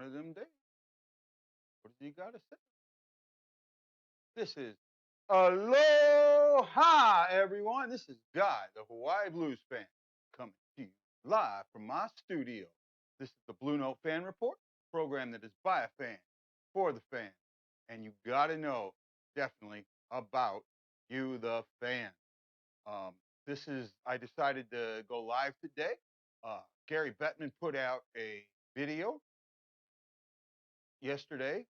of them days. What does he got to say? This is Aloha, everyone. This is Guy, the Hawaii Bluesfan, coming to you live from my studio. This is the Blue Note Fan Report, a program that is by a fan, for the fan. And you got to know, definitely, about you, the fan. I decided to go live today. Gary Bettman put out a video yesterday,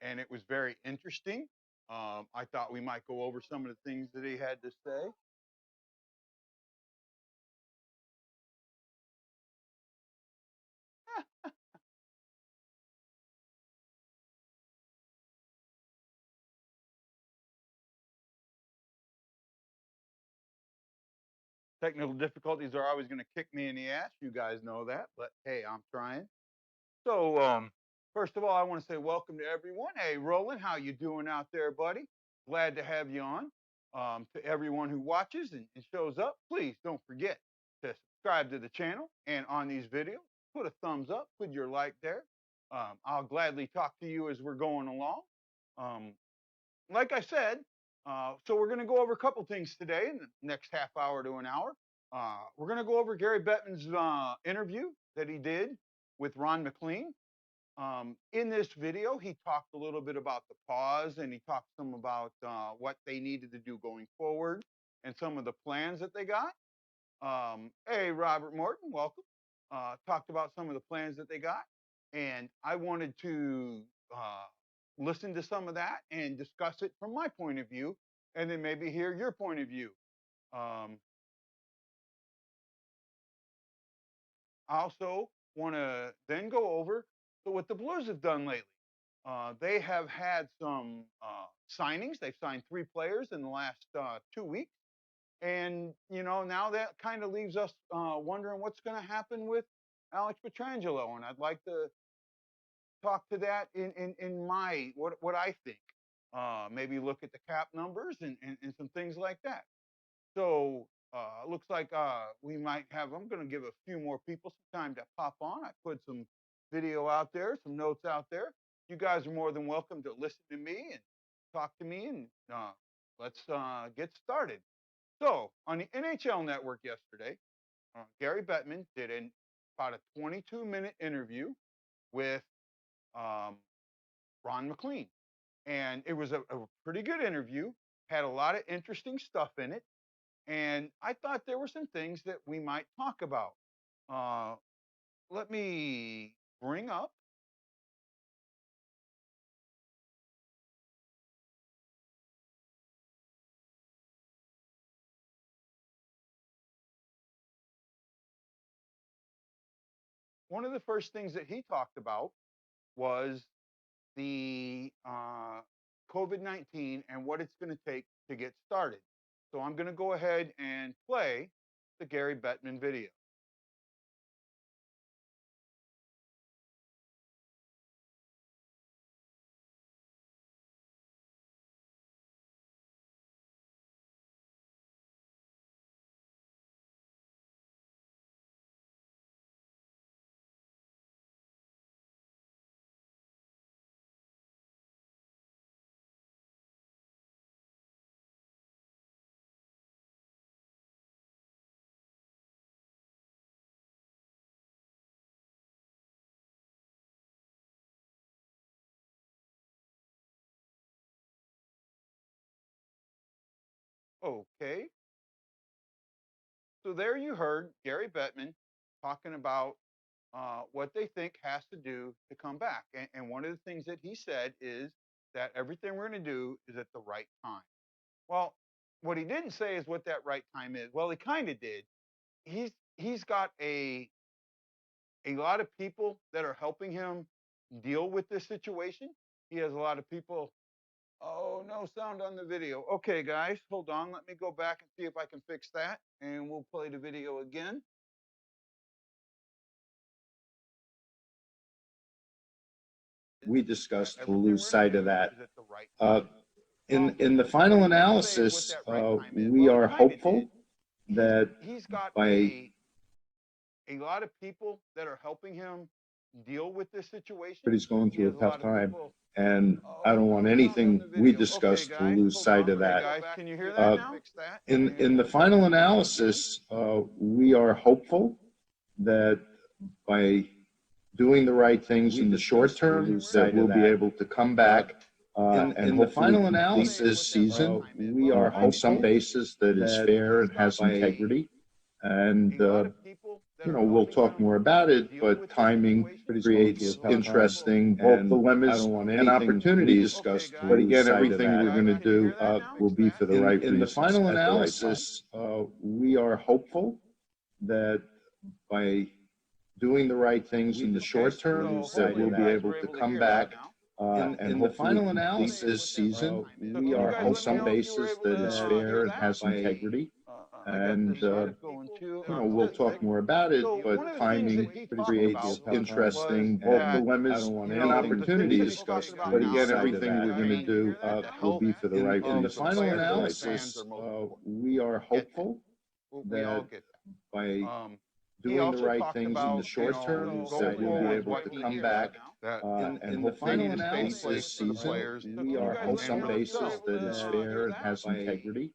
and it was very interesting. I thought we might go over some of the things that he had to say. Technical difficulties are always going to kick me in the ass. You guys know that, but hey, I'm trying. So, first of all, I want to say welcome to everyone. Hey, Roland, how you doing out there, buddy? Glad to have you on. To everyone who watches and shows up, please don't forget to subscribe to the channel, and on these videos, put a thumbs up, put your like there. I'll gladly talk to you as we're going along. Like I said, so we're going to go over a couple things today in the next half hour to an hour. We're going to go over Gary Bettman's interview that he did with Ron McLean. In this video, he talked a little bit about the pause, and he talked some about what they needed to do going forward and some of the plans that they got. Hey, Robert Morton, welcome. Talked about some of the plans that they got, and I wanted to listen to some of that and discuss it from my point of view, and then maybe hear your point of view. I also want to then go over what the Blues have done lately. They have had some signings. They've signed 3 players in the last 2 weeks. And, now that kind of leaves us wondering what's going to happen with Alex Pietrangelo. And I'd like to talk to that in my, what I think. Maybe look at the cap numbers and some things like that. So looks like we might have, I'm going to give a few more people some time to pop on. I put some video out there, some notes out there. You guys are more than welcome to listen to me and talk to me, and let's get started. So on the NHL Network yesterday, Gary Bettman did about a 22-minute interview with Ron McLean. And it was a pretty good interview, had a lot of interesting stuff in it. And I thought there were some things that we might talk about. Let me bring up. One of the first things that he talked about was the COVID-19 and what it's going to take to get started. So I'm going to go ahead and play the Gary Bettman video. Okay. So there you heard Gary Bettman talking about what they think has to do to come back. And one of the things that he said is that everything we're going to do is at the right time. Well, what he didn't say is what that right time is. Well, he kind of did. He's got a lot of people that are helping him deal with this situation. He has a lot of people. Oh, no sound on the video. Okay, guys, hold on. Let me go back and see if I can fix that, and we'll play the video again. We discussed to lose sight of that. In the final analysis, we are hopeful that he's got by a lot of people that are helping him deal with this situation. But he's going through a There's tough time, people, and I don't want oh, anything we discussed to guys, lose hold sight on. of that. Guys, can you hear that now? In the final analysis, we are hopeful that by doing the right things in the short term, that we'll be able to come back and the final analysis this season, we are on some basis that is fair and has integrity. And we'll talk more about it, but timing creates interesting both dilemmas and opportunities. But again, everything we're going to do will be for the right reasons. In the final analysis, we are hopeful that by doing the right things in the short term, that we'll be able to come back and the final analysis this season, we are on some basis that is fair and has integrity. And we'll talk more about it, but timing creates interesting both dilemmas and opportunities. But again, everything we're going to do will be for the right reasons. In the final analysis, we are hopeful that by doing the right things in the short term, that we'll be able to come back and the final analysis this season, we are on some basis that is fair and has integrity.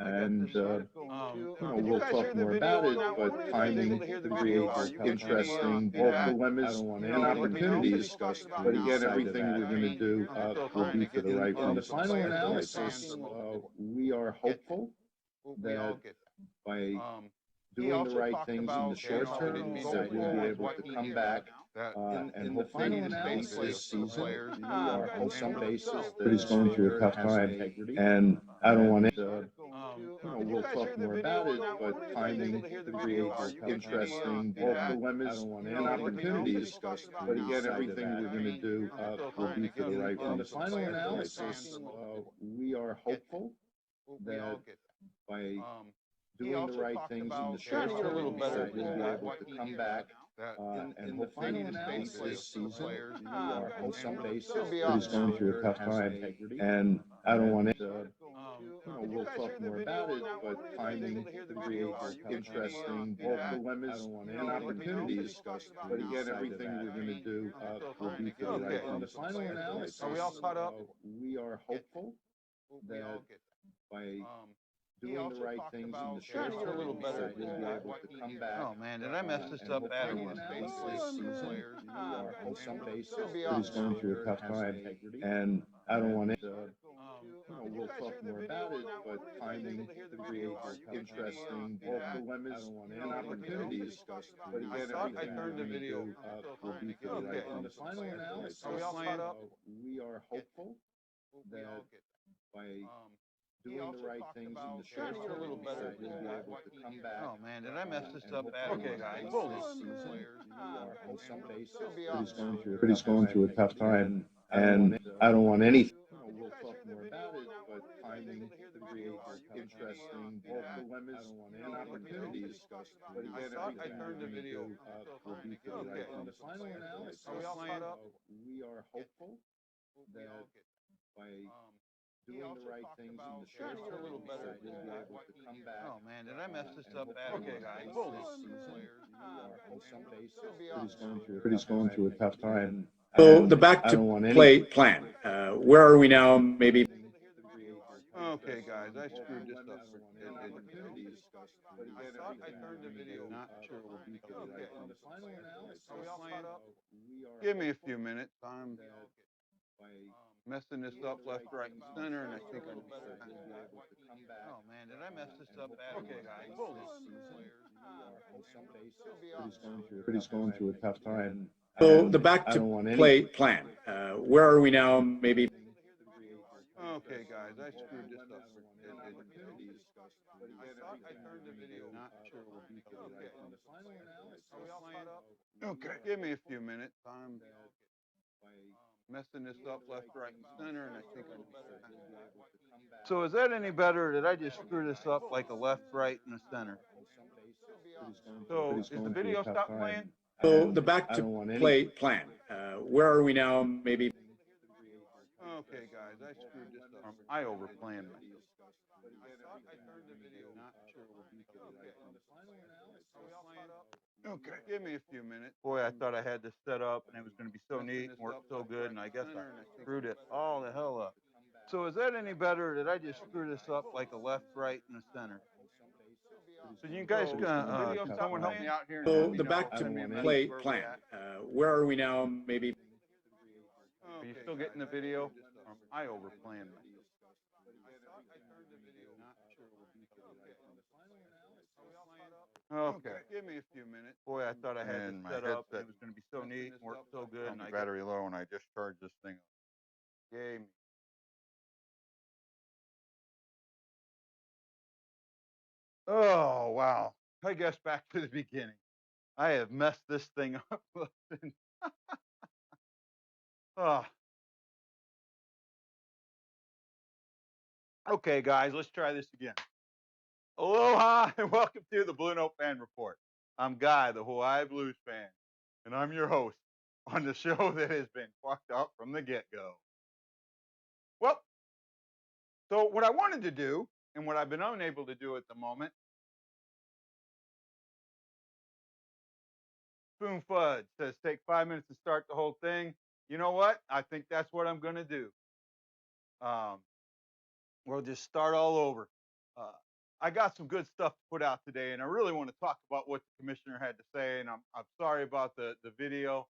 And we'll talk more about it, but timing creates interesting both dilemmas and opportunities. But again, everything we're going to do will be for the right reasons. In the final analysis, we are hopeful that by doing the right things in the short term, that we'll be able to come back and the final analysis this season, we are on some basis that he's going through a tough time, and I don't want to. We'll talk more about it, but timing creates interesting both dilemmas and opportunities. But again, everything we're going to do will be for the right reasons. In the final analysis, we are hopeful that by doing the right things in the short term, that we'll be able to come back and the final analysis this season, we are on some basis that he's going through a tough time, and I don't want to. We'll talk more about it, but timing creates interesting both dilemmas and opportunities. But again, everything we're going to do will be for the right reasons. In the final analysis, we are hopeful that by doing the right things in the short term, that we'll be able to come back. Oh man, did I mess this up bad again? This season, we are on some basis that he's going through a tough time, and I don't want to. We'll talk more about it, but timing creates interesting both dilemmas and opportunities. But again, everything we're going to do will be for the right reasons. In the final analysis, we are hopeful that by doing the right things in the short term, that we'll be able to come back. Oh man, did I mess this up bad? Okay, guys, hold on. Season, we are on some basis that he's going through a tough time, and I don't want anything. We'll talk more about it, but timing creates interesting both dilemmas and opportunities. But again, everything we're going to do will be for the right reasons. In the final analysis, we are hopeful that by doing the right things in the short term, that we'll be able to come back. Oh man, did I mess this up bad? Okay, guys, hold on. Season, we are on some basis that he's going through a tough time. So the back to play plan. Where are we now? Maybe. Okay, guys, I screwed this up. I turned the video. Not sure what we could do. Okay. In the final analysis, Give me a few minutes. I'm messing this up left, right, and center, and I think I'm. Oh man, did I mess this up bad? Okay, guys, hold on. but he's going through a tough time. So the back to play plan. Where are we now? Maybe. Okay, guys, I screwed this up. I turned the video. Not sure what we could do. Okay, give me a few minutes. I'm messing this up left, right, and center, and I think I'm. So is that any better? Did I just screw this up like a left, right, and a center? So is the video stop playing? So the back to play plan. Where are we now? Maybe. Okay, guys, I screwed this up. I overplanned myself. Okay, give me a few minutes. Boy, I thought I had this set up and it was going to be so neat and work so good, and I guess I screwed it all the hell up. So is that any better? Did I just screw this up like a left, right, and a center? So you guys can someone help me out here and let So me the know? back to Send me a message play where we plan. at. Where are we now? Maybe. Are you still getting the video? Or am I overplaying myself? Okay, give me a few minutes. Boy, I thought I had this set up and it was going to be so neat and work so good, and I battery low, and I just charged this thing up. Yay me. Oh wow! I guess back to the beginning. I have messed this thing up. Oh. Okay, guys, let's try this again. Aloha and welcome to the Blue Note Fan Report. I'm Guy, the Hawaii Blues fan, and I'm your host on the show that has been fucked up from the get-go. Well, so what I wanted to do, and what I've been unable to do at the moment, Spoon Fudge says take 5 minutes to start the whole thing. You know what? I think that's what I'm going to do. Um, we'll just start all over. Uh, I got some good stuff to put out today, and I really want to talk about what the commissioner had to say. And I'm sorry about the video.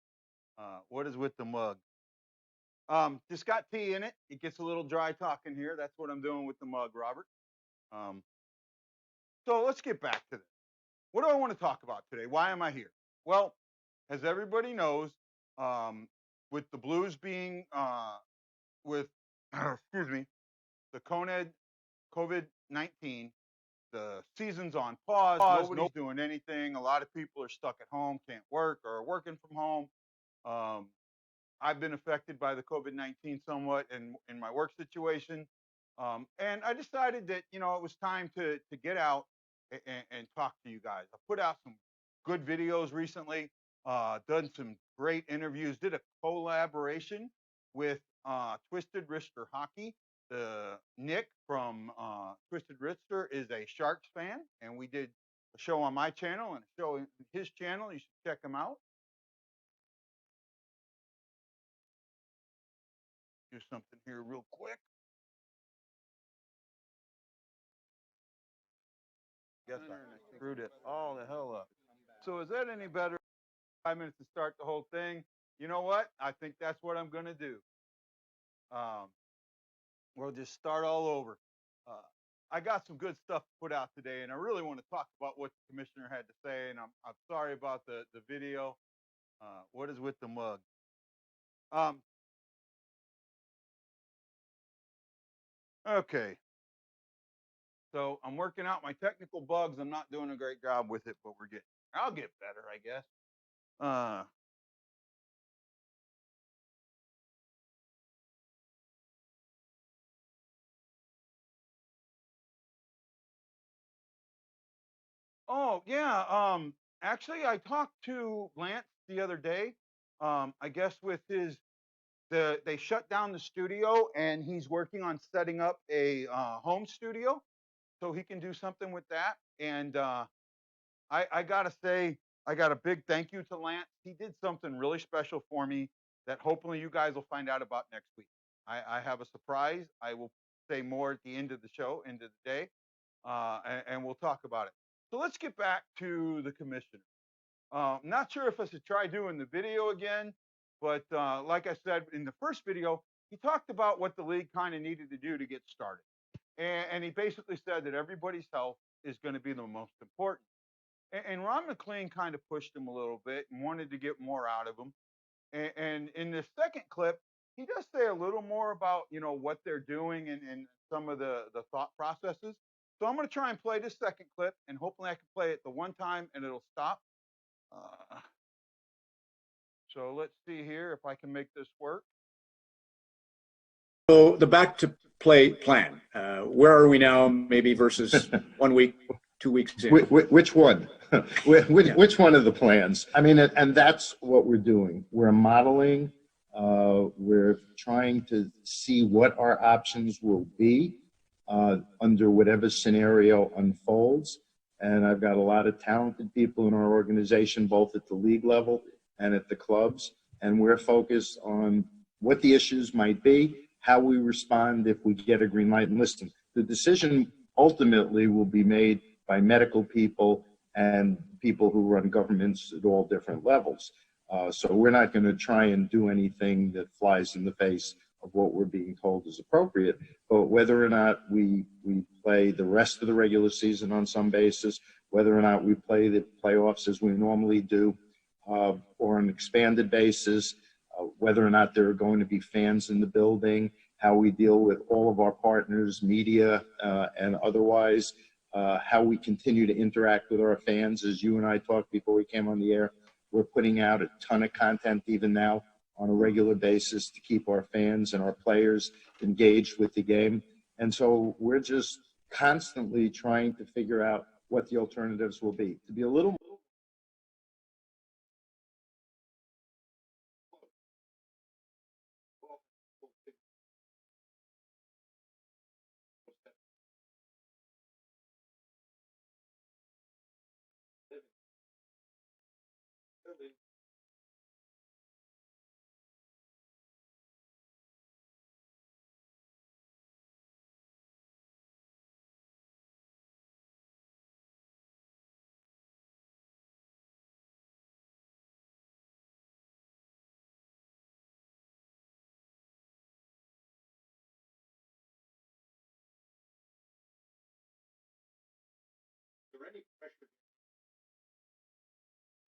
What is with the mug? Just got tea in it. It gets a little dry talking here. That's what I'm doing with the mug, Robert. Um, so let's get back to this. What do I want to talk about today? Why am I here? Well, as everybody knows, um, with the Blues being with excuse me, the COVID-19, the season's on pause. Nobody's doing anything. A lot of people are stuck at home, can't work, or are working from home. Um, I've been affected by the COVID-19 somewhat in my work situation. And I decided that, it was time to get out and talk to you guys. I put out some good videos recently, done some great interviews, did a collaboration with Twisted Wrister Hockey. Nick from Twisted Wrister is a Sharks fan, and we did a show on my channel and a show on his channel. You should check him out. Do something here real quick. Guess I screwed it all the hell up. So is that any better? 5 minutes to start the whole thing. You know what? I think that's what I'm going to do. Um, we'll just start all over. Uh, I got some good stuff to put out today, and I really want to talk about what the commissioner had to say. And I'm sorry about the video. What is with the mug? Okay. So I'm working out my technical bugs. I'm not doing a great job with it, but I'll get better, I guess. Oh yeah. Actually, I talked to Lance the other day. I guess with they shut down the studio, and he's working on setting up a home studio, so he can do something with that. And I gotta say, I got a big thank you to Lance. He did something really special for me that hopefully you guys will find out about next week. I have a surprise. I will say more at the end of the show, end of the day, and we'll talk about it. So let's get back to the commissioner. Not sure if I should try doing the video again, but like I said in the first video, he talked about what the league kind of needed to do to get started. And he basically said that everybody's health is going to be the most important. And Ron McLean kind of pushed him a little bit and wanted to get more out of him. And in this second clip, he does say a little more about, what they're doing and some of the thought processes. So I'm going to try and play this second clip, and hopefully I can play it the one time and it'll stop. So let's see here if I can make this work. So the back to play plan. Where are we now? Maybe versus 1 week, 2 weeks in. Which one? Which one of the plans? I mean, and that's what we're doing. We're modeling. We're trying to see what our options will be. under whatever scenario unfolds. And I've got a lot of talented people in our organization, both at the league level and at the clubs. And we're focused on what the issues might be, how we respond if we get a green light. And listen, the decision ultimately will be made by medical people and people who run governments at all different levels. So we're not going to try and do anything that flies in the face of what we're being told is appropriate. But whether or not we play the rest of the regular season on some basis, whether or not we play the playoffs as we normally do, or an expanded basis, whether or not there are going to be fans in the building, how we deal with all of our partners, media, and otherwise, how we continue to interact with our fans. As you and I talked before we came on the air, we're putting out a ton of content even now on a regular basis to keep our fans and our players engaged with the game. And so we're just constantly trying to figure out what the alternatives will be. To be a little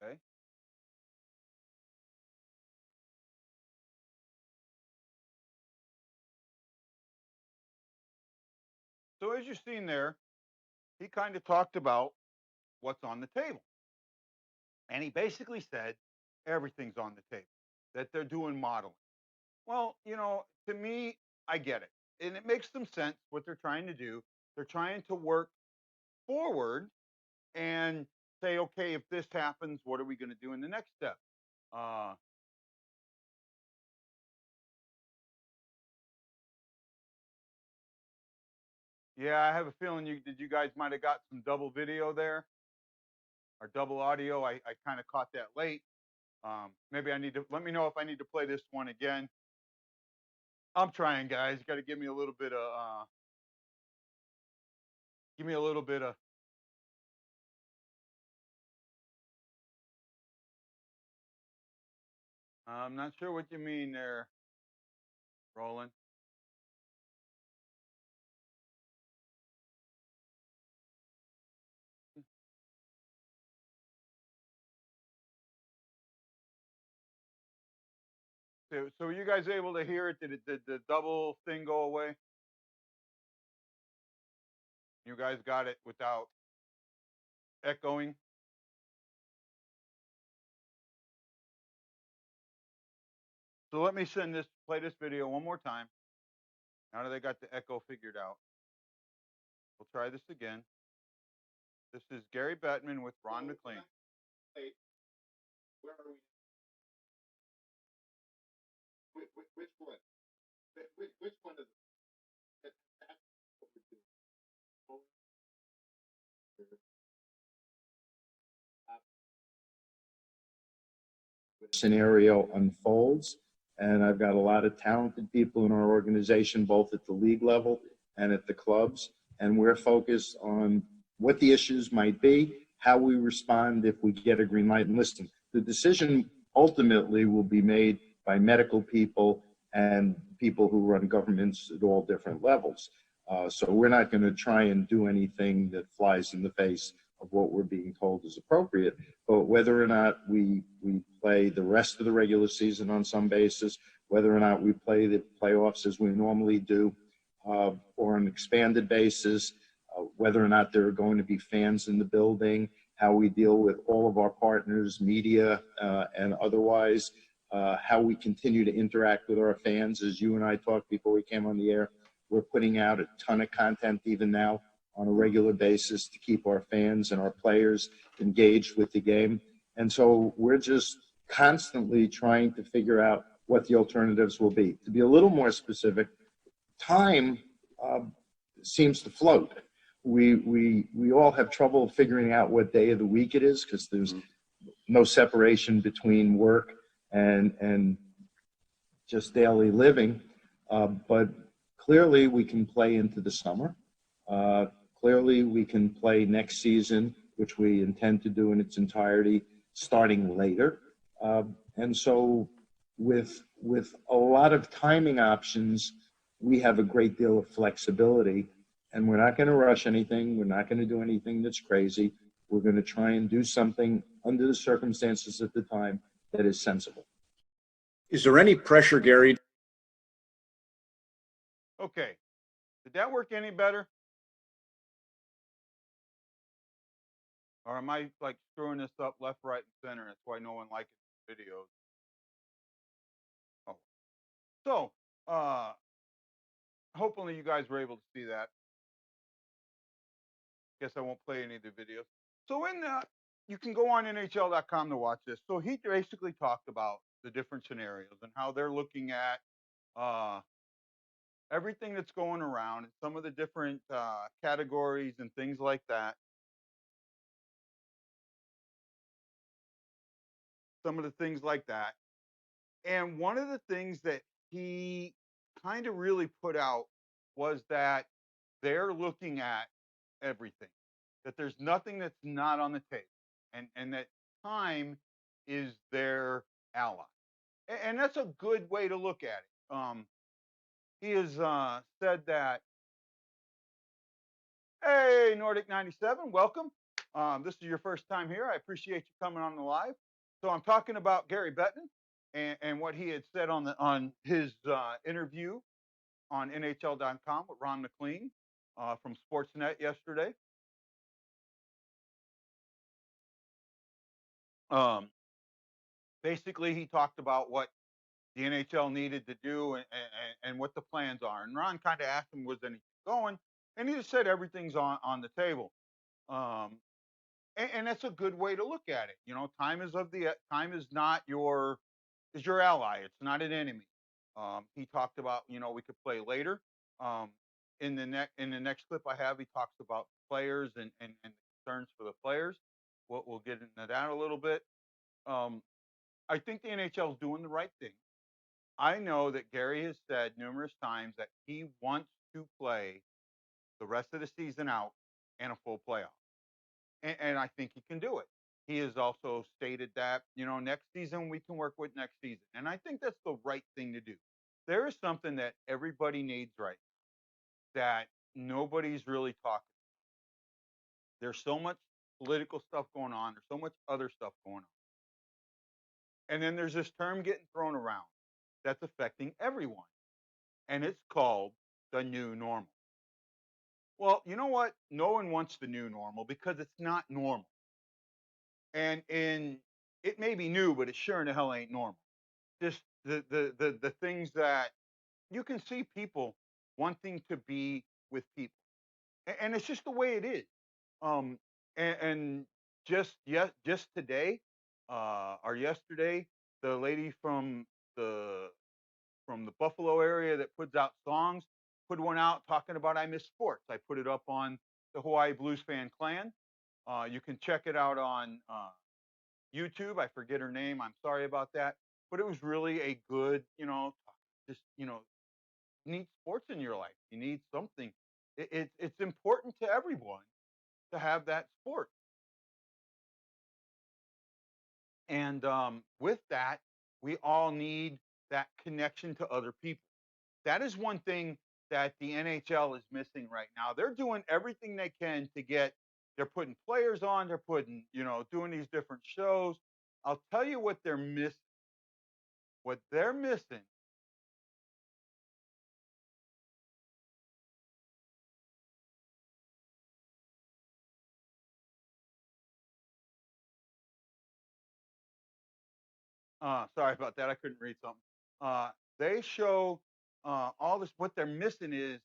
Okay. So as you've seen there, he kind of talked about what's on the table. And he basically said everything's on the table, that they're doing modeling. Well, to me, I get it. And it makes some sense what they're trying to do. They're trying to work forward and say, okay, if this happens, what are we going to do in the next step? Uh, yeah, I have a feeling you guys might have got some double video there or double audio. I kind of caught that late. Maybe I need to let me know if I need to play this one again. I'm trying, guys. You got to give me a little bit of give me a little bit of. I'm not sure what you mean there, Roland. So were you guys able to hear it? Did the double thing go away? You guys got it without echoing? So let me play this video one more time. Now that they got the echo figured out, we'll try this again. This is Gary Bettman with Ron McLean. where are we? Which one? Which one is it? Scenario unfolds. And I've got a lot of talented people in our organization, both at the league level and at the clubs. And we're focused on what the issues might be, how we respond if we get a green light. And listen, the decision ultimately will be made by medical people and people who run governments at all different levels. So we're not going to try and do anything that flies in the face of what we're being told is appropriate. But whether or not we play the rest of the regular season on some basis, whether or not we play the playoffs as we normally do, or an expanded basis, whether or not there are going to be fans in the building, how we deal with all of our partners, media, and otherwise, how we continue to interact with our fans. As you and I talked before we came on the air, we're putting out a ton of content even now on a regular basis to keep our fans and our players engaged with the game. And so we're just constantly trying to figure out what the alternatives will be. To be a little more specific, time, seems to float. We all have trouble figuring out what day of the week it is because there's no separation between work and just daily living. But clearly, we can play into the summer. Clearly, we can play next season, which we intend to do in its entirety, starting later. And so, with a lot of timing options, we have a great deal of flexibility. And we're not going to rush anything. We're not going to do anything that's crazy. We're going to try and do something under the circumstances at the time that is sensible. Is there any pressure, Gary? Okay. Did that work any better? Or am I like screwing this up left, right, and center? That's why no one likes videos. Oh. So, hopefully you guys were able to see that. Guess I won't play any of the videos. So you can go on NHL.com to watch this. So he basically talked about the different scenarios and how they're looking at uh, everything that's going around and some of the different categories and things like that. Some of the things like that. And one of the things that he kind of really put out was that they're looking at everything, that there's nothing that's not on the table, and that time is their ally. And that's a good way to look at it. He has said that, hey, Nordic 97, welcome. This is your first time here. I appreciate you coming on the live. So I'm talking about Gary Bettman and what he had said on his interview on NHL.com with Ron McLean from Sportsnet yesterday. Basically, he talked about what the NHL needed to do and what the plans are. And Ron kind of asked him, was anything going? And he just said everything's on the table. And that's a good way to look at it. You know, time is not is your ally. It's not an enemy. He talked about, you know, we could play later. Um, in the next clip I have, he talks about players and concerns for the players. We'll get into that a little bit. Um, I think the NHL is doing the right thing. I know that Gary has said numerous times that he wants to play the rest of the season out and a full playoff. And I think he can do it. He has also stated that, you know, next season we can work with next season. And I think that's the right thing to do. There is something that everybody needs right now that nobody's really talking. There's so much political stuff going on. There's so much other stuff going on. And then there's this term getting thrown around that's affecting everyone. And it's called the new normal. Well, you know what? No one wants the new normal because it's not normal. And it may be new, but it sure in the hell ain't normal. Just the things that you can see people wanting to be with people, and it's just the way it is. Um, and just today, or yesterday, the lady the from the Buffalo area that puts out songs put one out talking about I miss sports. I put it up on the Hawaii Bluesfan clan. You can check it out on YouTube. I forget her name. I'm sorry about that. But it was really a good, you know, just, you know, you need sports in your life. You need something. It's important to everyone to have that sport. And with that, we all need that connection to other people. That is one thing that the NHL is missing right now. They're doing everything they can to they're putting players on, they're putting, you know, doing these different shows. I'll tell you what they're missing. What they're missing. Sorry about that. I couldn't read something. They show all this. What they're missing is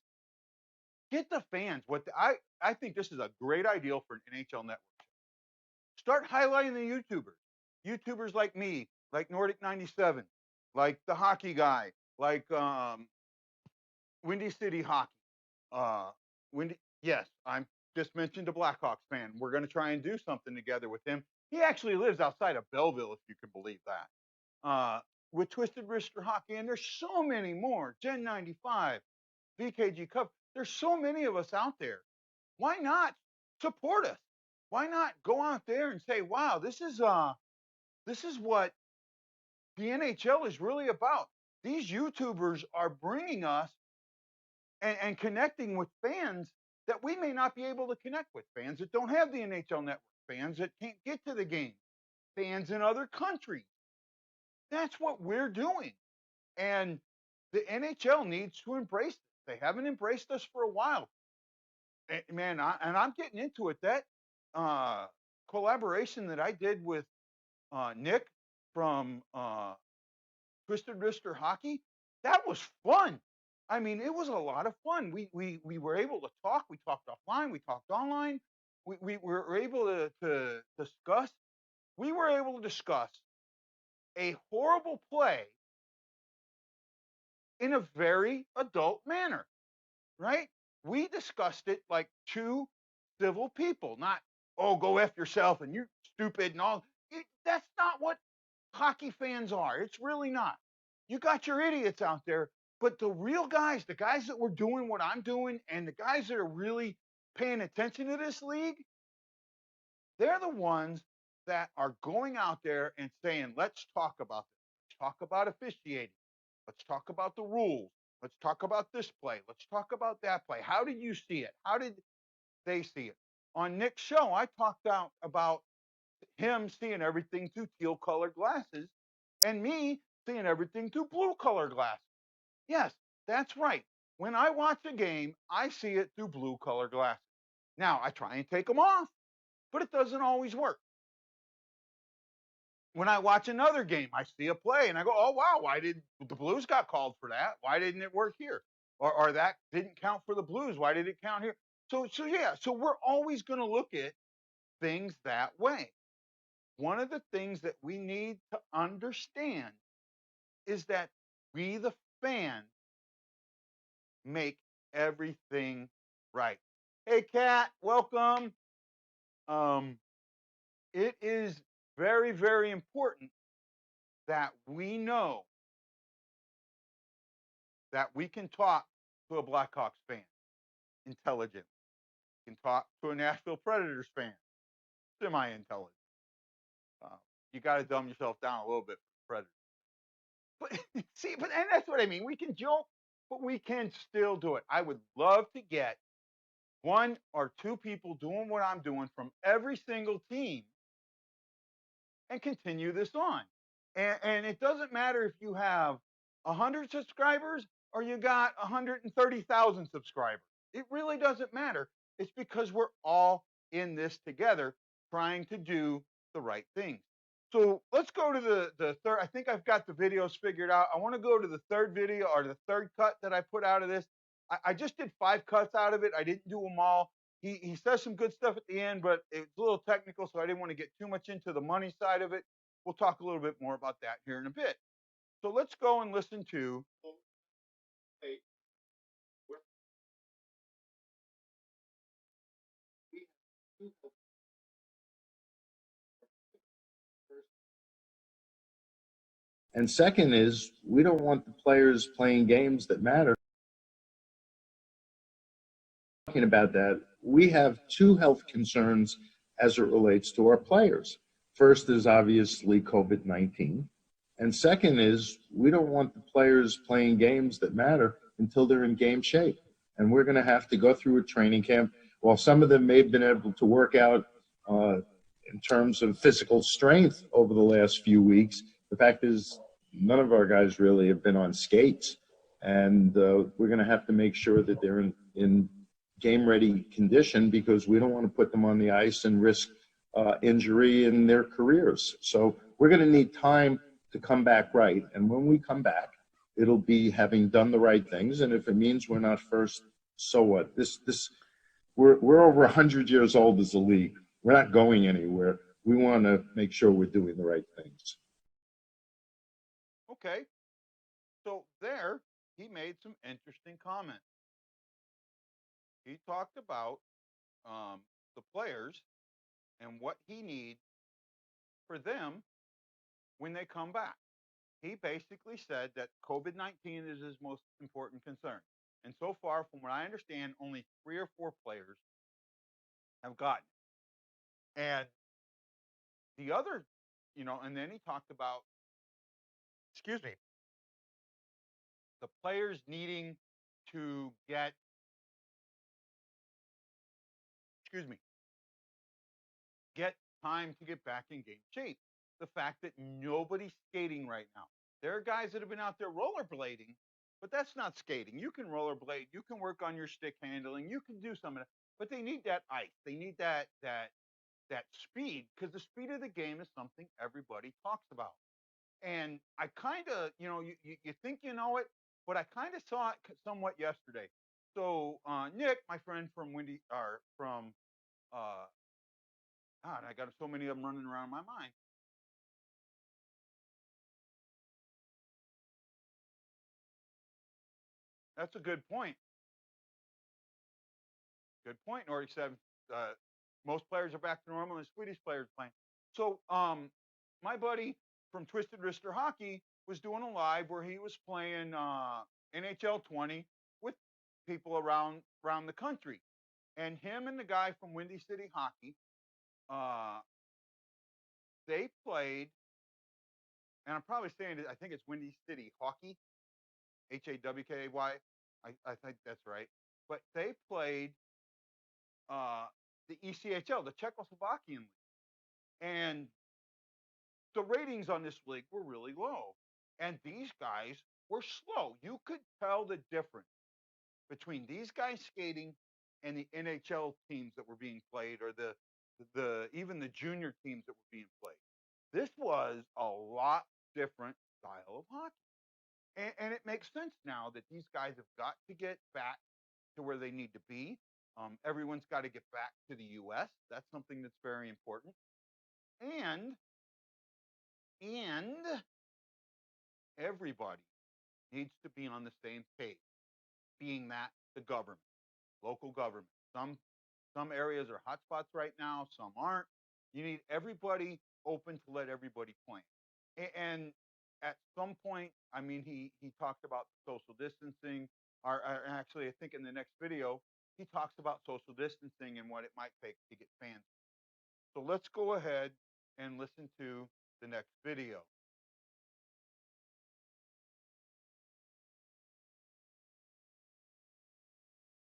get the fans. I think this is a great idea for an NHL network. Start highlighting the YouTubers like me, like Nordic 97, like the hockey guy, like Windy City Hockey. Yes, I'm just mentioned a Blackhawks fan. We're going to try and do something together with him. He actually lives outside of Belleville, if you can believe that. With Twisted Wrister Hockey, and there's so many more. Gen 95, VKG Cup. There's so many of us out there. Why not support us? Why not go out there and say, "Wow, this is what the NHL is really about." These YouTubers are bringing us and connecting with fans that we may not be able to connect with, fans that don't have the NHL network, fans that can't get to the game, fans in other countries. That's what we're doing. And the NHL needs to embrace it. They haven't embraced us for a while. Man, I'm getting into it. That uh, collaboration that I did with Nick from Twisted Wrister Hockey, that was fun. I mean, it was a lot of fun. We were able to talk. We talked offline. We talked online. We were able to discuss. We were able to discuss a horrible play in a very adult manner, right? We discussed it like two civil people, not, oh, go F yourself and you're stupid and all. That's not what hockey fans are. It's really not. You got your idiots out there, but the real guys, the guys that were doing what I'm doing, and the guys that are really paying attention to this league, they're the ones that are going out there and saying, let's talk about this. Let's talk about officiating. Let's talk about the rules. Let's talk about this play. Let's talk about that play. How did you see it? How did they see it? On Nick's show, I talked out about him seeing everything through teal colored glasses and me seeing everything through blue colored glasses. Yes, that's right. When I watch a game, I see it through blue colored glasses. Now, I try and take them off, but it doesn't always work. When I watch another game, I see a play and I go, oh, wow, why did the Blues got called for that? Why didn't it work here? Or that didn't count for the Blues. Why did it count here? So we're always going to look at things that way. One of the things that we need to understand is that we, the fans, make everything right. Hey, Kat, welcome. Um, it is very, very important that we know that we can talk to a Blackhawks fan intelligent. We can talk to a Nashville Predators fan semi-intelligent. Uh, you got to dumb yourself down a little bit for Predators. But see, and that's what I mean. We can joke, but we can still do it. I would love to get one or two people doing what I'm doing from every single team and continue this on. And it doesn't matter if you have 100 subscribers or you got 130,000 subscribers. It really doesn't matter. It's because we're all in this together trying to do the right things. So let's go to the third. I think I've got the videos figured out. I want to go to the third video or the third cut that I put out of this. I just did 5 cuts out of it. I didn't do them all. He says some good stuff at the end, but it's a little technical, so I didn't want to get too much into the money side of it. We'll talk a little bit more about that here in a bit. So let's go and listen to. And second is, we don't want the players playing games that matter. Talking about that, we have two health concerns as it relates to our players. First is obviously COVID-19. And second is, we don't want the players playing games that matter until they're in game shape. And we're going to have to go through a training camp. While some of them may have been able to work out in terms of physical strength over the last few weeks, the fact is none of our guys really have been on skates. And we're going to have to make sure that they're in game-ready condition because we don't want to put them on the ice and risk injury in their careers. So we're going to need time to come back right. And when we come back, it'll be having done the right things. And if it means we're not first, so what? We're over 100 years old as a league. We're not going anywhere. We want to make sure we're doing the right things. Okay. So there, he made some interesting comments. he talked about the players and what he needs for them when they come back. He basically said that COVID-19 is his most important concern. And so far, from what I understand, only 3 or 4 players have gotten it. And the other, and then he talked about, excuse me, the players needing to get, excuse me, get time to get back in game shape. The fact that nobody's skating right now. There are guys that have been out there rollerblading, but that's not skating. You can rollerblade, you can work on your stick handling, you can do some of that, but they need that ice. They need that speed, because the speed of the game is something everybody talks about. And I kind of, you think you know it, but I kind of saw it somewhat yesterday. So Nick, my friend from Windy, or from God, I got so many of them running around my mind. That's a good point. Good point. Or he said uh, most players are back to normal and Swedish players playing. So my buddy from Twisted Wrister Hockey was doing a live where he was playing NHL 20 with people around the country, and him and the guy from Windy City Hockey, uh, they played, and I'm probably saying it. I think it's Windy City Hockey, Hawky. I think that's right. But they played the ECHL, the Czechoslovakian league, and the ratings on this league were really low. And these guys were slow. You could tell the difference between these guys skating and the NHL teams that were being played, or the even the junior teams that were being played. This was a lot different style of hockey. And it makes sense now that these guys have got to get back to where they need to be. Everyone's got to get back to the U.S. That's something that's very important. And and everybody needs to be on the same page. Being that the government, local government. Some areas are hotspots right now. Some aren't. You need everybody open to let everybody plan. And at some point, I mean, he talked about social distancing. Or actually, I think in the next video, he talks about social distancing and what it might take to get fans. So let's go ahead and listen to the next video.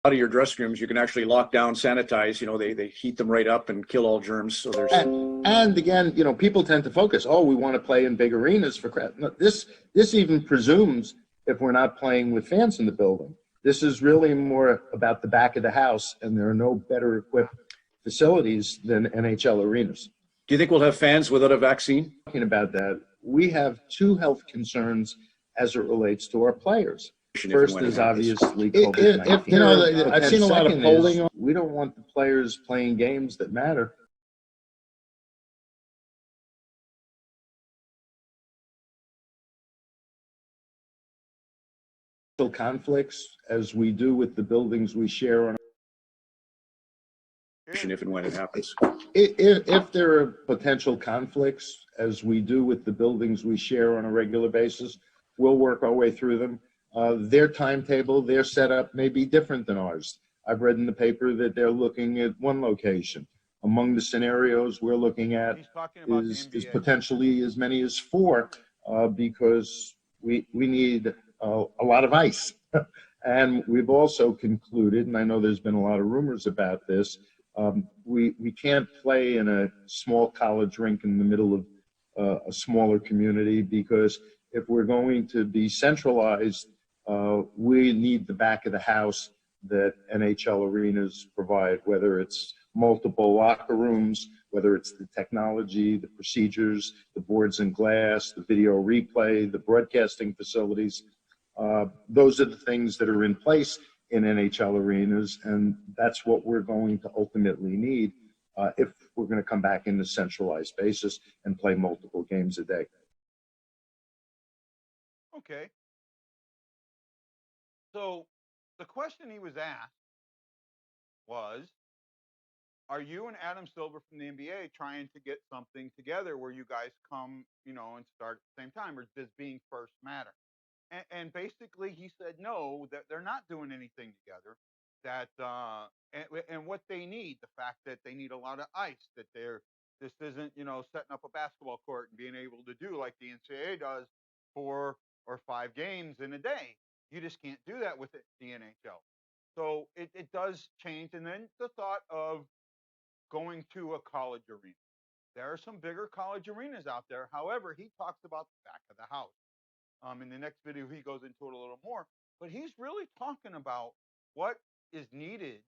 Out of your dressing rooms, you can actually lock down, sanitize. They heat them right up and kill all germs. So there's and again, people tend to focus. Oh, we want to play in big arenas for crowd. No, this even presumes if we're not playing with fans in the building. This is really more about the back of the house, and there are no better equipped facilities than NHL arenas. Do you think we'll have fans without a vaccine? Talking about that, we have two health concerns as it relates to our players. First is obviously COVID-19. I've seen a lot of polling. We don't want the players playing games that matter. Conflicts, as we do with the buildings we share on. If and when it happens. If there are potential conflicts, as we do with the buildings we share on a regular basis, we'll work our way through them. Their timetable, their setup may be different than ours. I've read in the paper that they're looking at one location. Among the scenarios we're looking at is potentially as many as 4, because we need a lot of ice. And we've also concluded, and I know there's been a lot of rumors about this, we can't play in a small college rink in the middle of a smaller community, because if we're going to be centralized, we need the back of the house that NHL arenas provide, whether it's multiple locker rooms, whether it's the technology, the procedures, the boards and glass, the video replay, the broadcasting facilities. Those are the things that are in place in NHL arenas, and that's what we're going to ultimately need if we're going to come back in a centralized basis and play multiple games a day. Okay. So the question he was asked was, are you and Adam Silver from the NBA trying to get something together where you guys come, and start at the same time, or does being first matter? And basically he said no, that they're not doing anything together. That and what they need, the fact that they need a lot of ice, that they're this isn't setting up a basketball court and being able to do like the NCAA does 4 or 5 games in a day. You just can't do that with the NHL. So it does change. And then the thought of going to a college arena. There are some bigger college arenas out there. However, he talks about the back of the house. In the next video, he goes into it a little more, but he's really talking about what is needed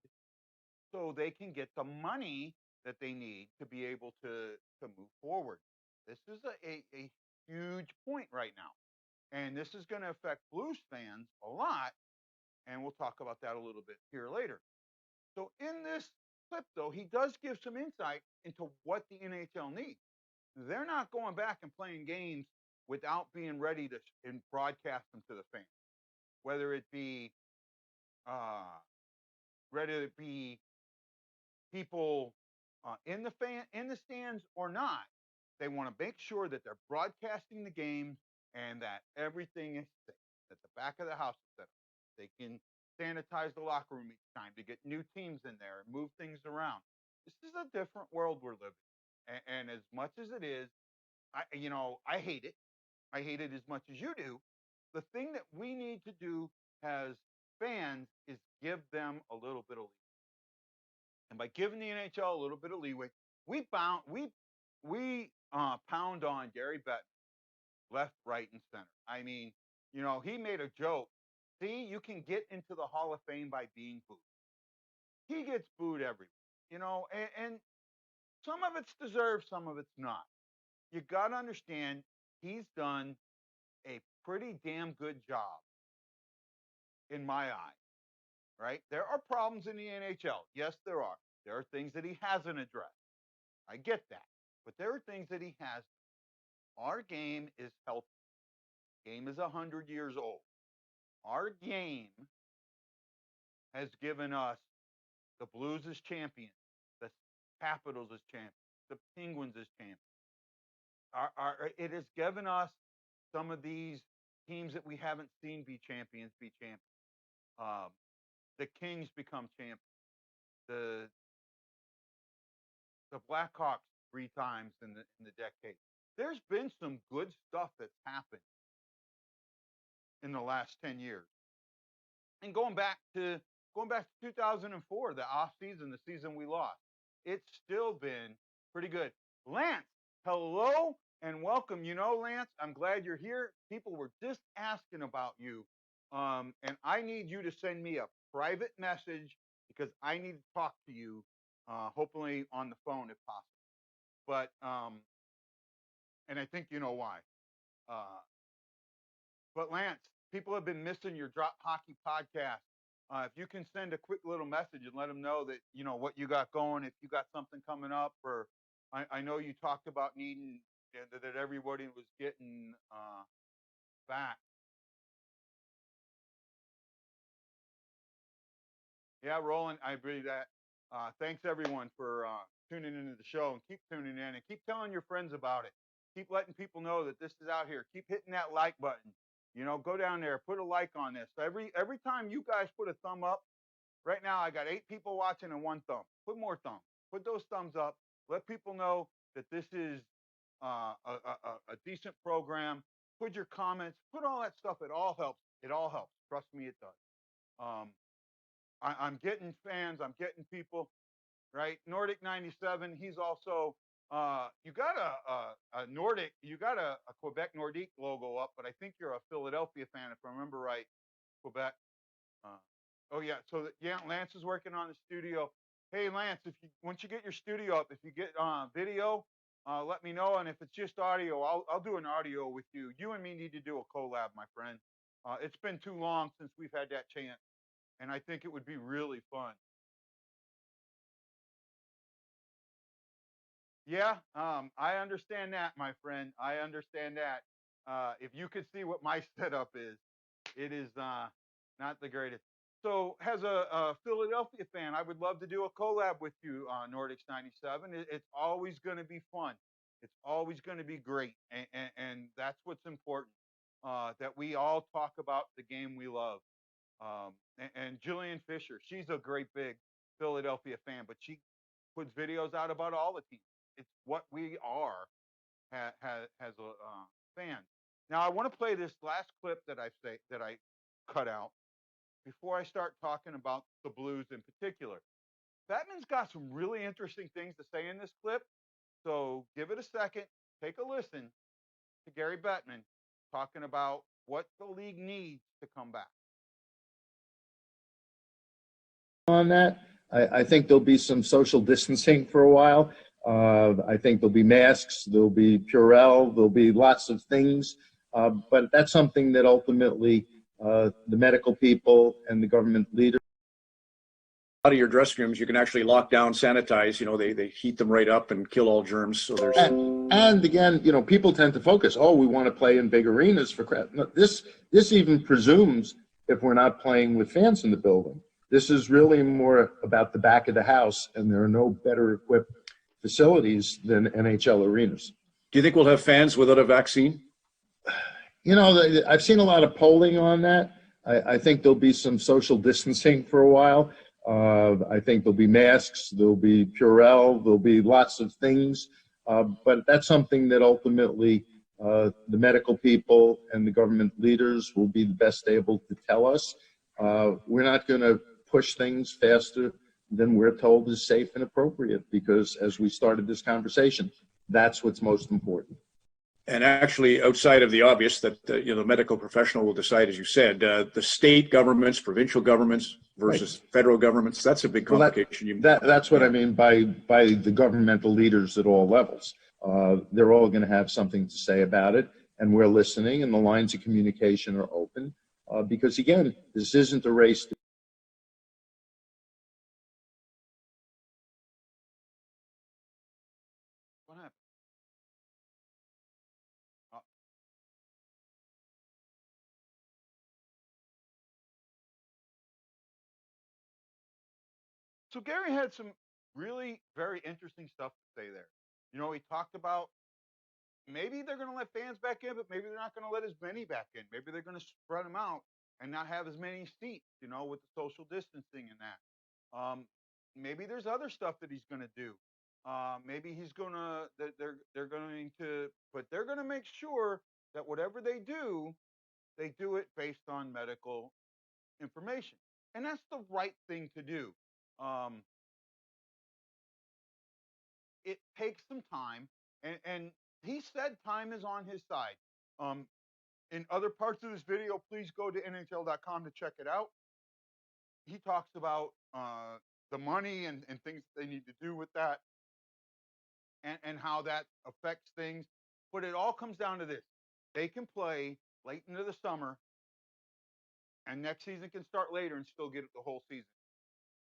so they can get the money that they need to be able to move forward. This is a huge point right now, and this is going to affect Blues fans a lot, and we'll talk about that a little bit here later. So in this clip, though, he does give some insight into what the NHL needs. They're not going back and playing games without being ready to and broadcast them to the fans, whether it be uh, whether it be people in the stands or not. They want to make sure that they're broadcasting the game and that everything is safe. That the back of the house is set up. They can sanitize the locker room each time to get new teams in there and move things around. This is a different world we're living, and as much as it is, I hate it. I hate it as much as you do. The thing that we need to do as fans is give them a little bit of leeway. And by giving the NHL a little bit of leeway, we pound on Gary Bettman left, right, and center. I mean, he made a joke. See, you can get into the Hall of Fame by being booed. He gets booed everywhere, and some of it's deserved, some of it's not. You got to understand, he's done a pretty damn good job in my eyes, right? There are problems in the NHL. Yes, there are. There are things that he hasn't addressed. I get that. But there are things that he has. Our game is healthy. Game is 100 years old. Our game has given us the Blues as champions, the Capitals as champions, the Penguins as champions. It has given us some of these teams that we haven't seen be champions. Um, the Kings become champions. The the Blackhawks 3 times in the decade. There's been some good stuff that's happened in the last 10 years. And going back to 2004, the off season, the season we lost, it's still been pretty good. Lance, hello and welcome. Lance, I'm glad you're here. People were just asking about you, and I need you to send me a private message because I need to talk to you, hopefully on the phone if possible. But and I think you know why. Uh, but Lance, people have been missing your Drop Hockey podcast. If you can send a quick little message and let them know that what you got going, if you got something coming up, or I know you talked about needing that everybody was getting back. Yeah, Roland, I agree that. Thanks everyone for tuning into the show, and keep tuning in and keep telling your friends about it. Keep letting people know that this is out here. Keep hitting that like button. Go down there, put a like on this. Every time you guys put a thumb up, right now I got 8 people watching and 1 thumb. Put more thumbs. Put those thumbs up. Let people know that this is a decent program. Put your comments. Put all that stuff. It all helps. It all helps. Trust me, it does. Um, I'm getting fans. I'm getting people. Right, Nordic 97. He's also you got a Nordic. You got a Quebec Nordique logo up, but I think you're a Philadelphia fan if I remember right. Quebec. Uh, oh yeah. So yeah, Lance is working on the studio. Hey Lance, if you once you get your studio up, if you get video, let me know. And if it's just audio, I'll do an audio with you. You and me need to do a collab, my friend. It's been too long since we've had that chance, and I think it would be really fun. Yeah, I understand that, my friend. I understand that. If you could see what my setup is, it is not the greatest. So, as a Philadelphia fan, I would love to do a collab with you, Nordics 97. It's always going to be fun. It's always going to be great. And that's what's important, that we all talk about the game we love. And Jillian Fisher, she's a great big Philadelphia fan, but she puts videos out about all the teams. It's what we are as a fan. Now, I want to play this last clip that I cut out before I start talking about the Blues in particular. Batman's got some really interesting things to say in this clip, so give it a second, take a listen to Gary Bettman talking about what the league needs to come back. On that. I think there'll be some social distancing for a while. I think there'll be masks, there'll be Purell, there'll be lots of things. But that's something that ultimately the medical people and the government leaders. Out of your dressing rooms, you can actually lock down, sanitize. You know, they heat them right up and kill all germs. So there's and again, you know, people tend to focus. Oh, we want to play in big arenas for crowd. No, this even presumes if we're not playing with fans in the building. This is really more about the back of the house, and there are no better equipped facilities than NHL arenas. Do you think we'll have fans without a vaccine? You know, I've seen a lot of polling on that. I think there'll be some social distancing for a while. I think there'll be masks, there'll be Purell, there'll be lots of things. But that's something that ultimately the medical people and the government leaders will be the best able to tell us. We're not going to push things faster than we're told is safe and appropriate, because as we started this conversation, that's what's most important. And actually, outside of the obvious that you know, the medical professional will decide, as you said, the state governments, provincial governments versus federal governments, that's a big complication. That's what I mean by the governmental leaders at all levels. They're all going to have something to say about it, and we're listening, and the lines of communication are open. Because again, this isn't a race. What happened? Uh, so Gary had some really very interesting stuff to say there. You know, he talked about maybe they're going to let fans back in, but maybe they're not going to let as many back in. Maybe they're going to spread them out and not have as many seats, you know, with the social distancing and that. Maybe there's other stuff that he's going to do. Maybe he's going to, they're going to, but they're going to make sure that whatever they do it based on medical information. And that's the right thing to do. Um, it takes some time, and he said time is on his side. Um, in other parts of this video, please go to NHL.com to check it out. He talks about the money and things they need to do with that, and how that affects things. But it all comes down to this: they can play late into the summer, and next season can start later and still get it the whole season.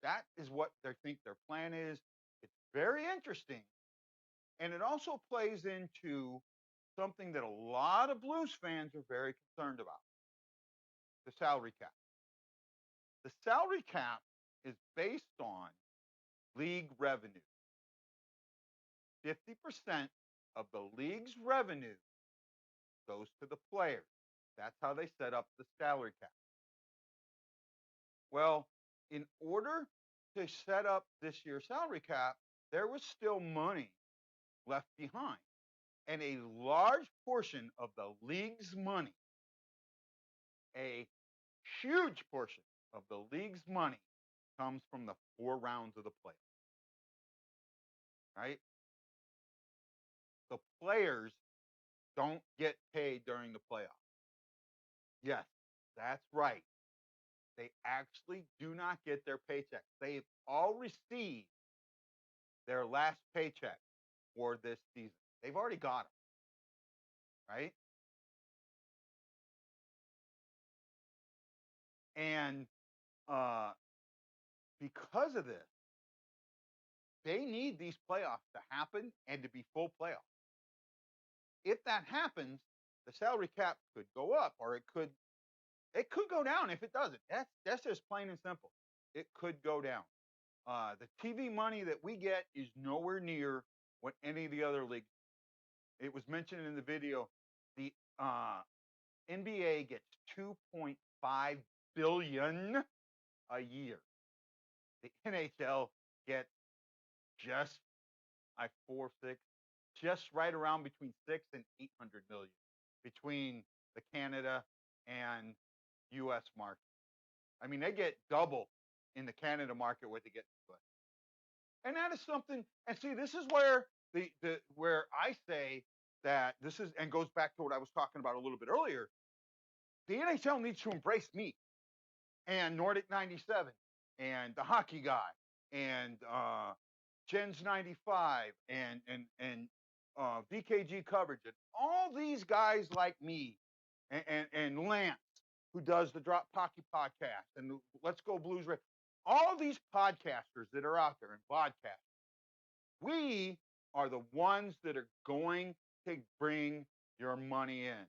That is what they think their plan is. It's very interesting. And it also plays into something that a lot of Blues fans are very concerned about: the salary cap. The salary cap is based on league revenue. 50% of the league's revenue goes to the players. That's how they set up the salary cap. Well, in order to set up this year's salary cap, there was still money left behind. And a large portion of the league's money, a huge portion of the league's money, comes from the 4 rounds of the playoffs, right? The players don't get paid during the playoffs. Yes, that's right. They actually do not get their paychecks. They've all received their last paycheck for this season. They've already got them, right? And uh, because of this, they need these playoffs to happen and to be full playoffs. If that happens, the salary cap could go up, or it could It could go down if it doesn't. That's just plain and simple. It could go down. The TV money that we get is nowhere near what any of the other leagues. It was mentioned in the video. The NBA gets 2.5 billion a year. The NHL gets just like 4, 6, just right around between 6 and 800 million between the Canada and U.S. market. I mean, they get double in the Canada market what they get in the US. And that is something. And see, this is where where I say that this is, and goes back to what I was talking about a little bit earlier. The NHL needs to embrace me and Nordic 97 and the hockey guy and Gens 95 and VKG coverage and all these guys like me and Lance, who does the Drop Hockey podcast and Let's Go Blues Radio. All these podcasters that are out there and podcasts, we are the ones that are going to bring your money in.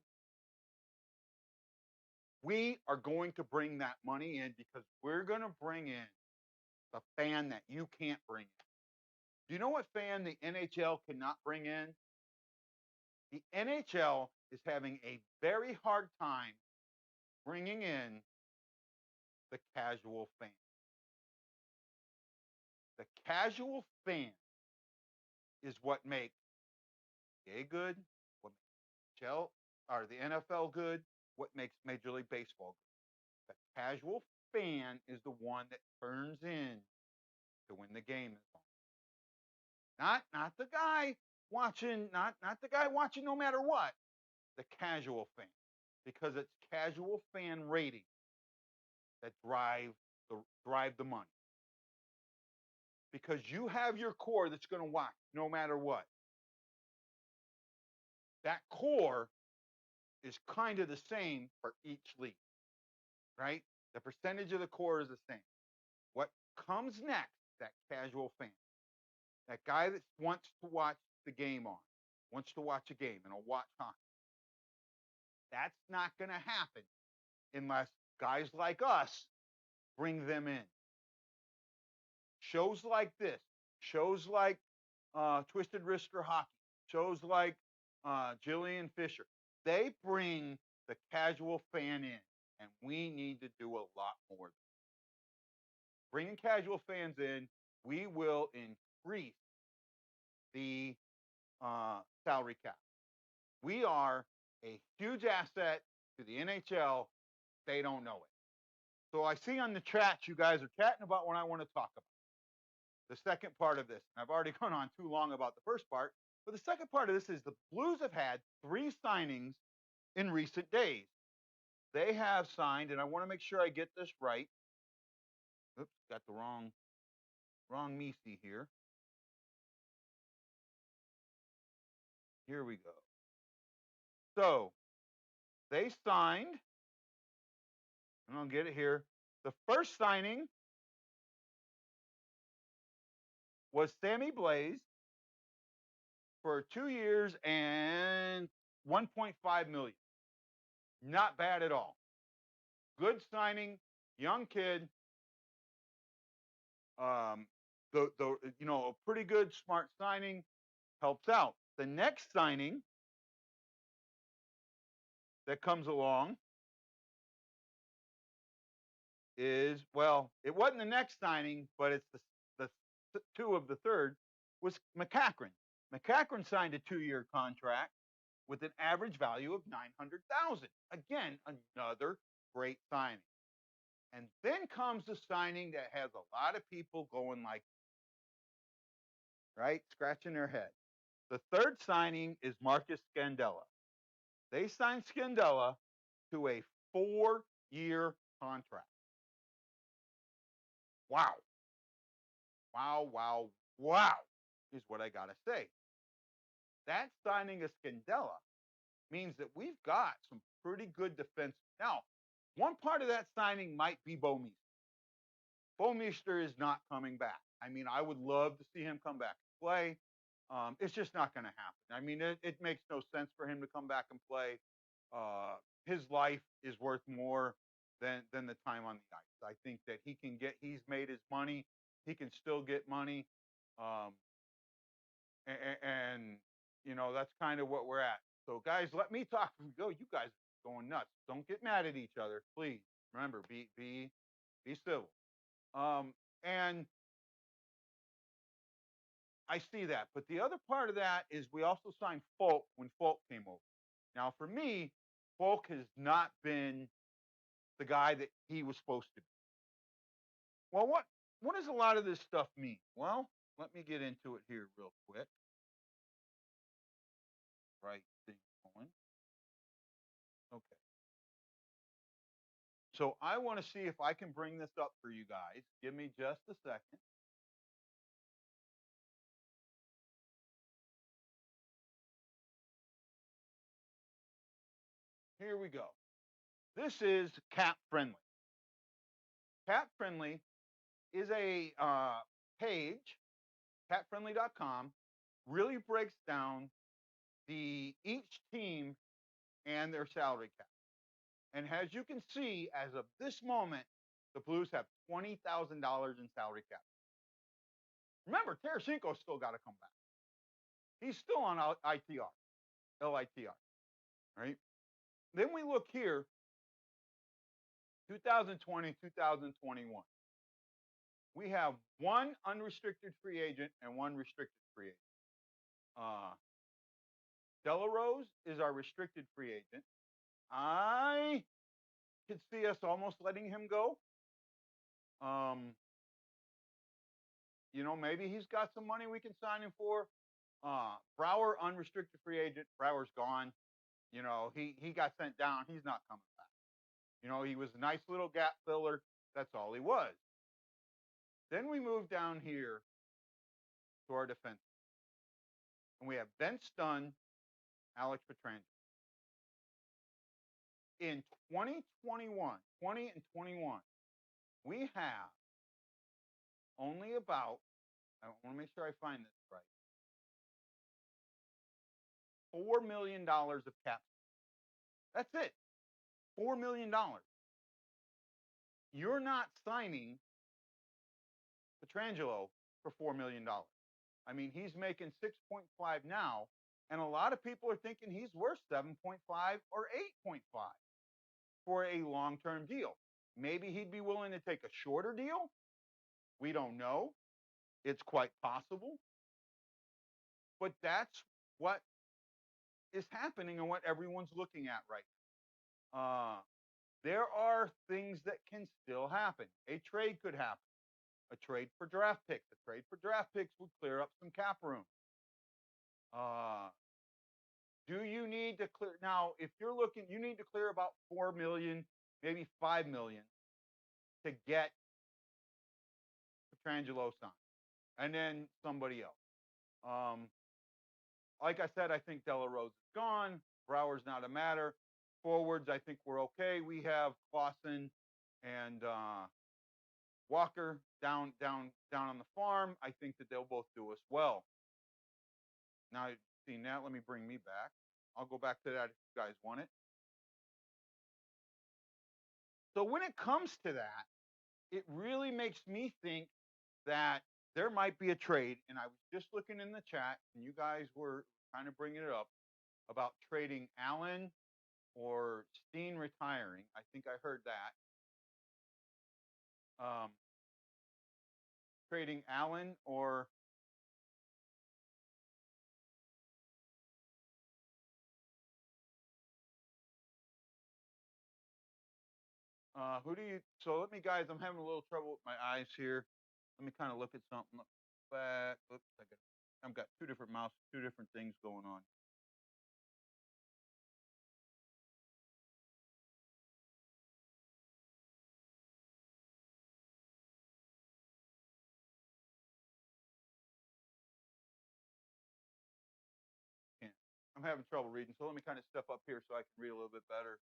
We are going to bring that money in because we're going to bring in the fan that you can't bring in. Do you know what fan the NHL cannot bring in? The NHL is having a very hard time bringing in the casual fan. The casual fan is what makes NBA good, what makes NHL or the NFL good, what makes Major League Baseball good. The casual fan is the one that turns in to when the game is on. Not the guy watching, not the guy watching no matter what. The casual fan, because it's casual fan ratings that drive the money. Because you have your core that's going to watch no matter what. That core is kind of the same for each league, right? The percentage of the core is the same. What comes next, that casual fan, that guy that wants to watch the game on, wants to watch a game and will watch hockey. That's not going to happen unless guys like us bring them in. Shows like this, shows like Twisted Wrister Hockey, shows like Jillian Fisher, they bring the casual fan in, and we need to do a lot more. Bringing casual fans in, we will increase the salary cap. We are a huge asset to the NHL. They don't know it. So I see on the chat you guys are chatting about what I want to talk about. The second part of this, and I've already gone on too long about the first part, but the second part of this is the Blues have had 3 signings in recent days. They have signed, and I want to make sure I get this right. Oops, got the wrong Misi here. Here we go. So they signed, and I'll get it here. The first signing was Sammy Blaze for 2 years and 1.5 million. Not bad at all. Good signing, young kid. A pretty good, smart signing, helps out. The next signing that comes along is, well, it wasn't the next signing, but it's the 2 of the third, was McCachran. McCachran signed a 2-year contract with an average value of $900,000. Again, another great signing. And then comes the signing that has a lot of people going like, right, scratching their head. The third signing is Marcus Scandella. They signed Scandella to a 4-year contract. Wow. Wow, wow, wow, is what I got to say. That signing of Scandella means that we've got some pretty good defense. Now, one part of that signing might be Bouwmeester. Bouwmeester is not coming back. I mean, I would love to see him come back and play. It's just not going to happen. I mean, it makes no sense for him to come back and play. His life is worth more than the time on the ice. I think that he's made his money. He can still get money. Um, and that's kind of what we're at. So guys, let me talk. Go, you guys are going nuts. Don't get mad at each other, please. Remember, be civil. And I see that, but the other part of that is we also signed Folk when Folk came over. Now, for me, Folk has not been the guy that he was supposed to be. Well, what does a lot of this stuff mean? Well, let me get into it here real quick. Right thing going. Okay. So I want to see if I can bring this up for you guys. Give me just a second. Here we go. This is Cap Friendly. Cap Friendly is a page, capfriendly.com, really breaks down each team and their salary cap. And as you can see, as of this moment, the Blues have $20,000 in salary cap. Remember, Tarasenko's still got to come back. He's still on ITR, LITR, right? Then we look here, 2020, 2021. We have one unrestricted free agent and one restricted free agent. Delarose is our restricted free agent. I could see us almost letting him go. Maybe he's got some money we can sign him for. Brouwer, unrestricted free agent. Brouwer's gone. He got sent down. He's not coming back. He was a nice little gap filler. That's all he was. Then we move down here to our defense. And we have Ben Stun, Alex Pietrangelo. In 2021, 20 and 21, we have only about, I want to make sure I find this right, $4 million of cap. That's it. $4 million. You're not signing Pietrangelo for $4 million. I mean, he's making 6.5 now, and a lot of people are thinking he's worth 7.5 or 8.5 for a long-term deal. Maybe he'd be willing to take a shorter deal. We don't know. It's quite possible. But that's what is happening and what everyone's looking at right now. There are things that can still happen. A trade could happen. A trade for draft picks. A trade for draft picks would clear up some cap room. Do you need to clear now? If you're looking, you need to clear about 4 million, maybe 5 million to get Pietrangelo signed, and then somebody else. Like I said, I think Delarose is gone. Brouwer's not a matter. Forwards, I think we're okay. We have Clausen and Walker down on the farm. I think that they'll both do us well. Now, seeing that, let me bring me back. I'll go back to that if you guys want it. So when it comes to that, it really makes me think that there might be a trade. And I was just looking in the chat, and you guys were kind of bringing it up about trading Allen or Steen retiring. I think I heard that. Trading Allen or so let me, guys, I'm having a little trouble with my eyes here. Let me kind of look at something. Look back. Oops, I've got two different mouse, two different things going on. I'm having trouble reading, so let me kind of step up here so I can read a little bit better.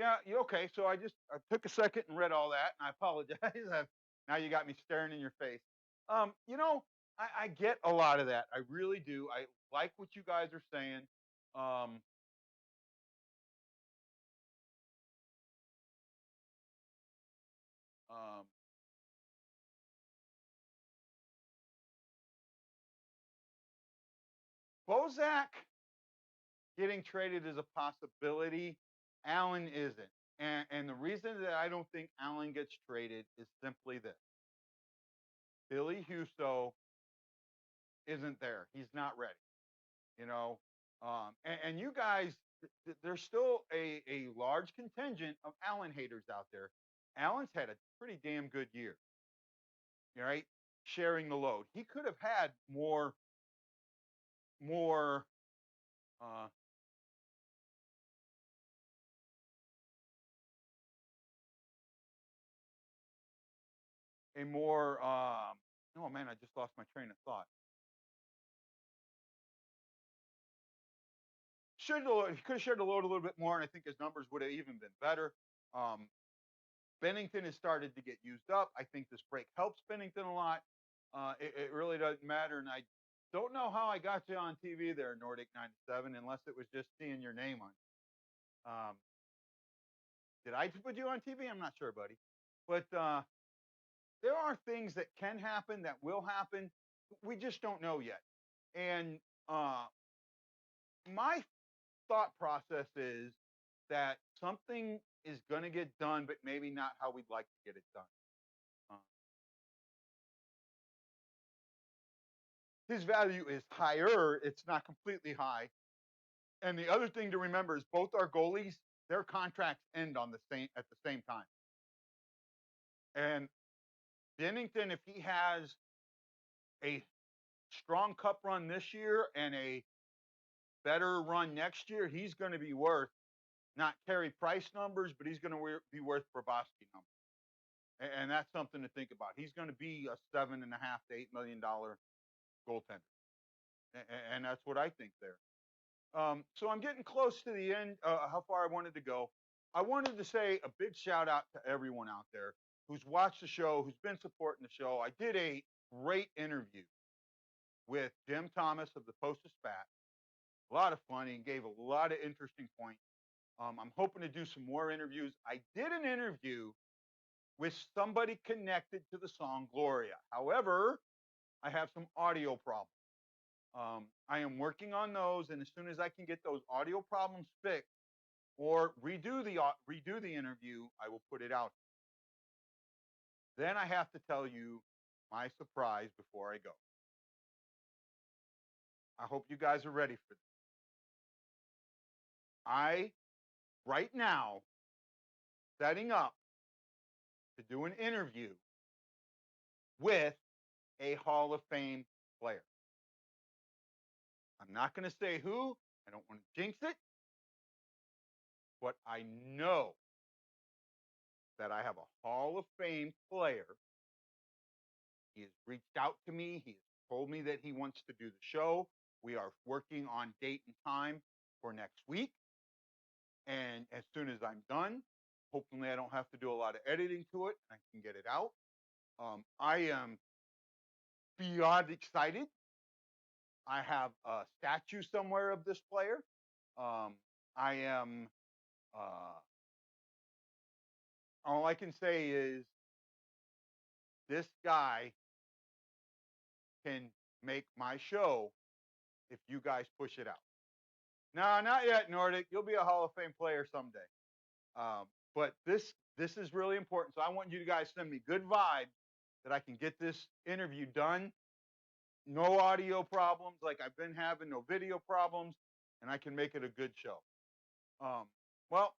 Yeah, okay. So I took a second and read all that, and I apologize. Now you got me staring in your face. You know, I get a lot of that. I really do. I like what you guys are saying. Um, um, Bozak getting traded is a possibility. Allen isn't. And the reason that I don't think Allen gets traded is simply this. Billy Huso isn't there. He's not ready. You know, and you guys, there's still a large contingent of Allen haters out there. Allen's had a pretty damn good year, right? Sharing the load. He could have had more, uh, a more, oh man, I just lost my train of thought. He could have shared the load a little bit more, and I think his numbers would have even been better. Um, Bennington has started to get used up. I think this break helps Bennington a lot. It really doesn't matter, and I don't know how I got you on TV there, Nordic 97, unless it was just seeing your name on. Did I put you on TV? I'm not sure, buddy. But there are things that can happen, that will happen. We just don't know yet. And my thought process is that something is going to get done, but maybe not how we'd like to get it done. Uh, his value is higher. It's not completely high. And the other thing to remember is both our goalies, their contracts end on the same at the same time. And Bennington, if he has a strong cup run this year and a better run next year, he's going to be worth not Carey Price numbers, but he's going to be worth Bobrovsky numbers. And that's something to think about. He's going to be a $7.5 to $8 million goaltender. And that's what I think there. So I'm getting close to the end, how far I wanted to go. I wanted to say a big shout out to everyone out there who's watched the show, who's been supporting the show. I did a great interview with Jim Thomas of the Post-Dispatch. A lot of fun. He gave a lot of interesting points. I'm hoping to do some more interviews. I did an interview with somebody connected to the song Gloria. However, I have some audio problems. I am working on those, and as soon as I can get those audio problems fixed or redo the interview, I will put it out. Then I have to tell you my surprise before I go. I hope you guys are ready for this. Right now, setting up to do an interview with a Hall of Fame player. I'm not going to say who. I don't want to jinx it. But I know that I have a Hall of Fame player. He has reached out to me. He has told me that he wants to do the show. We are working on date and time for next week. And as soon as I'm done, hopefully I don't have to do a lot of editing to it. I can get it out. I am beyond excited. I have a statue somewhere of this player. I am, all I can say is this guy can make my show if you guys push it out. No, not yet, Nordic. You'll be a Hall of Fame player someday. But this is really important. So I want you guys to send me good vibes that I can get this interview done. No audio problems like I've been having, no video problems, and I can make it a good show. Well,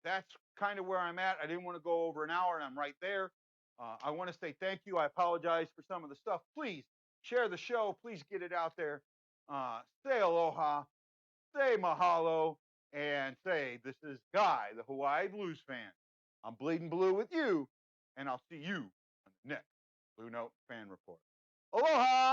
that's kind of where I'm at. I didn't want to go over an hour, and I'm right there. I want to say thank you. I apologize for some of the stuff. Please share the show. Please get it out there. Say aloha, say mahalo, and say this is Guy, the Hawaii Blues fan. I'm bleeding blue with you, and I'll see you on the next Blue Note Fan Report. Aloha!